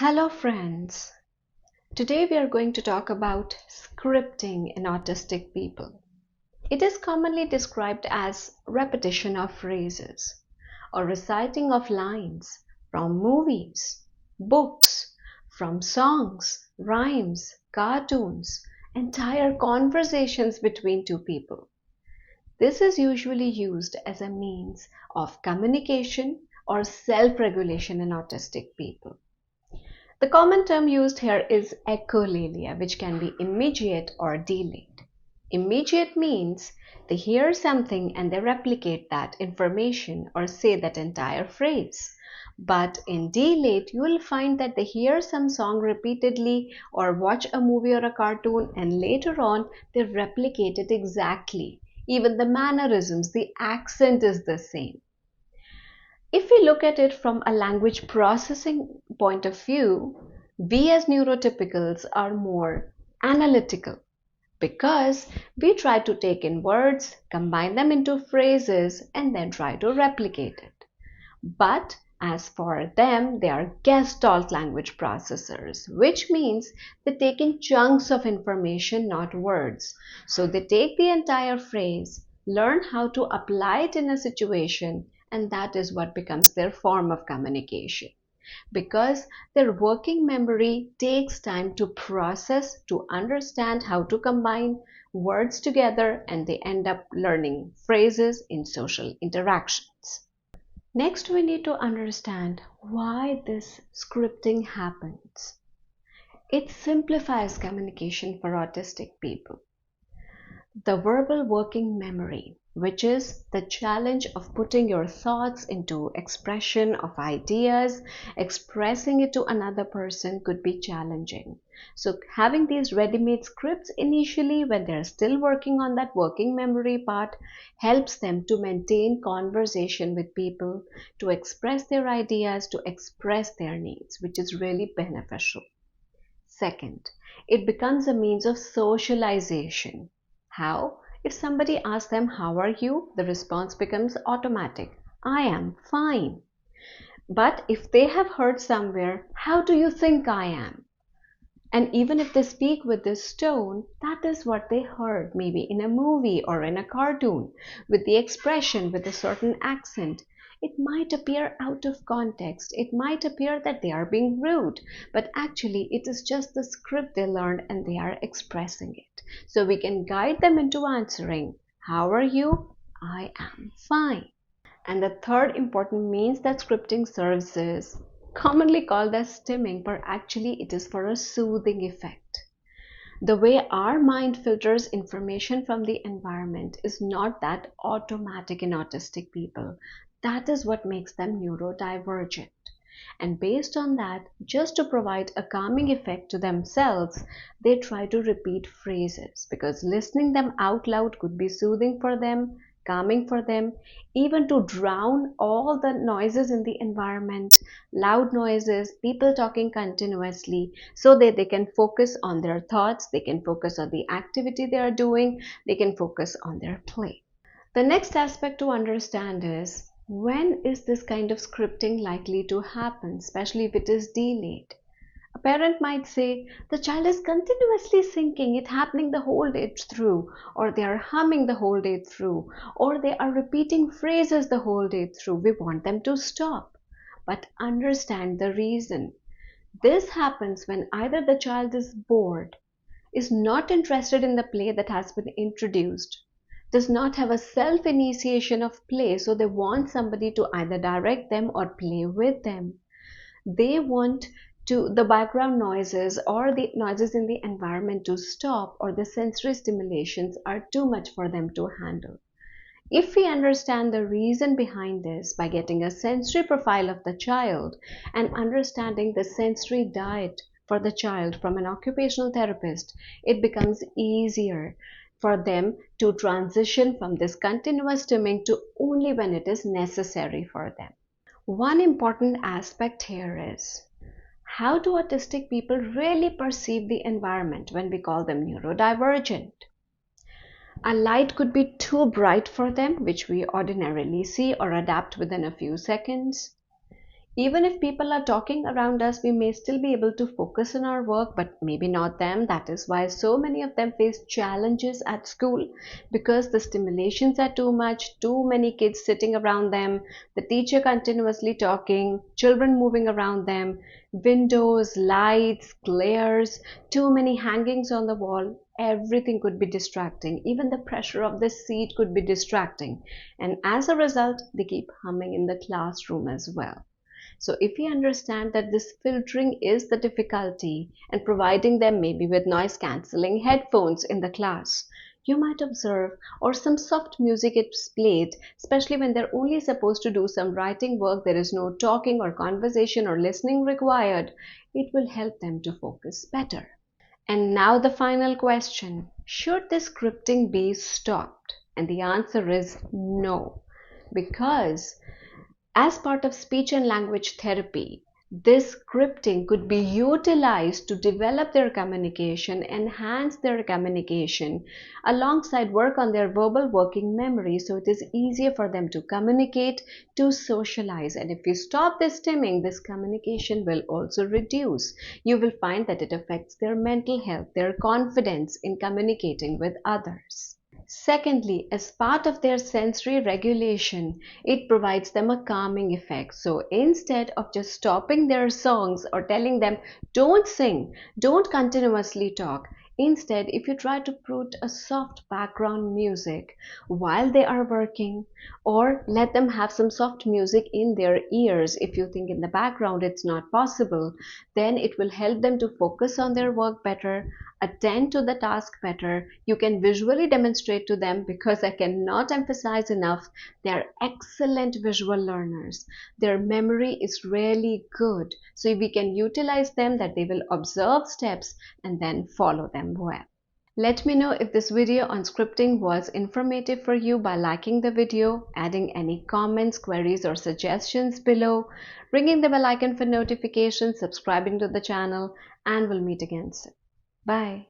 Hello friends, today we are going to talk about scripting in autistic people. It is commonly described as repetition of phrases or reciting of lines from movies, books, from songs, rhymes, cartoons, entire conversations between two people. This is usually used as a means of communication or self-regulation in autistic people. The common term used here is echolalia, which can be immediate or delayed. Immediate means they hear something and they replicate that information or say that entire phrase. But in delayed, you will find that they hear some song repeatedly or watch a movie or a cartoon and later on they replicate it exactly. Even the mannerisms, the accent is the same. If we look at it from a language processing point of view, we as neurotypicals are more analytical because we try to take in words, combine them into phrases, and then try to replicate it. But as for them, they are Gestalt language processors, which means they take in chunks of information, not words. So they take the entire phrase, learn how to apply it in a situation, and that is what becomes their form of communication. Because their working memory takes time to process, to understand how to combine words together, and they end up learning phrases in social interactions. Next, we need to understand why this scripting happens. It simplifies communication for autistic people. The verbal working memory, which is the challenge of putting your thoughts into expression of ideas, expressing it to another person could be challenging. So having these ready-made scripts initially when they're still working on that working memory part helps them to maintain conversation with people, to express their ideas, to express their needs, which is really beneficial. Second, it becomes a means of socialization. How? If somebody asks them, "How are you?" the response becomes automatic. "I am fine." But if they have heard somewhere, "How do you think I am?" And even if they speak with this tone, that is what they heard, maybe in a movie or in a cartoon, with the expression, with a certain accent. It might appear out of context. It might appear that they are being rude, but actually it is just the script they learned and they are expressing it. So we can guide them into answering, "How are you?" "I am fine." And the third important means that scripting serves is commonly called as stimming, but actually it is for a soothing effect. The way our mind filters information from the environment is not that automatic in autistic people. That is what makes them neurodivergent. And based on that, just to provide a calming effect to themselves, they try to repeat phrases because listening them out loud could be soothing for them, calming for them, even to drown all the noises in the environment, loud noises, people talking continuously, so that they can focus on their thoughts, they can focus on the activity they are doing, they can focus on their play. The next aspect to understand is, when is this kind of scripting likely to happen, especially if it is delayed? A parent might say, "The child is continuously singing, it's happening the whole day through," or "they are humming the whole day through," or "they are repeating phrases the whole day through. We want them to stop." But understand the reason. This happens when either the child is bored, is not interested in the play that has been introduced, does not have a self-initiation of play, so they want somebody to either direct them or play with them. They want the background noises or the noises in the environment to stop, or the sensory stimulations are too much for them to handle. If we understand the reason behind this by getting a sensory profile of the child and understanding the sensory diet for the child from an occupational therapist, it becomes easier for them to transition from this continuous stimming to only when it is necessary for them. One important aspect here is, how do autistic people really perceive the environment when we call them neurodivergent? A light could be too bright for them, which we ordinarily see or adapt within a few seconds. Even if people are talking around us, we may still be able to focus on our work, but maybe not them. That is why so many of them face challenges at school, because the stimulations are too much, too many kids sitting around them, the teacher continuously talking, children moving around them, windows, lights, glares, too many hangings on the wall. Everything could be distracting. Even the pressure of the seat could be distracting. And as a result, they keep humming in the classroom as well. So if we understand that this filtering is the difficulty and providing them maybe with noise cancelling headphones in the class, you might observe, or some soft music is played, especially when they're only supposed to do some writing work, there is no talking or conversation or listening required, it will help them to focus better. And now the final question, should this scripting be stopped? And the answer is no, because as part of speech and language therapy, this scripting could be utilized to develop their communication, enhance their communication, alongside work on their verbal working memory, so it is easier for them to communicate, to socialize. And if we stop this stimming, this communication will also reduce. You will find that it affects their mental health, their confidence in communicating with others. Secondly, as part of their sensory regulation, it provides them a calming effect. So instead of just stopping their songs or telling them, don't sing, don't continuously talk, instead, if you try to put a soft background music while they are working, or let them have some soft music in their ears, if you think in the background it's not possible, then it will help them to focus on their work better, attend to the task better. You can visually demonstrate to them, because I cannot emphasize enough, they are excellent visual learners. Their memory is really good. So if we can utilize them, that they will observe steps and then follow them well. Let me know if this video on scripting was informative for you by liking the video, adding any comments, queries or suggestions below, ringing the bell icon for notifications, subscribing to the channel, and we'll meet again soon. Bye.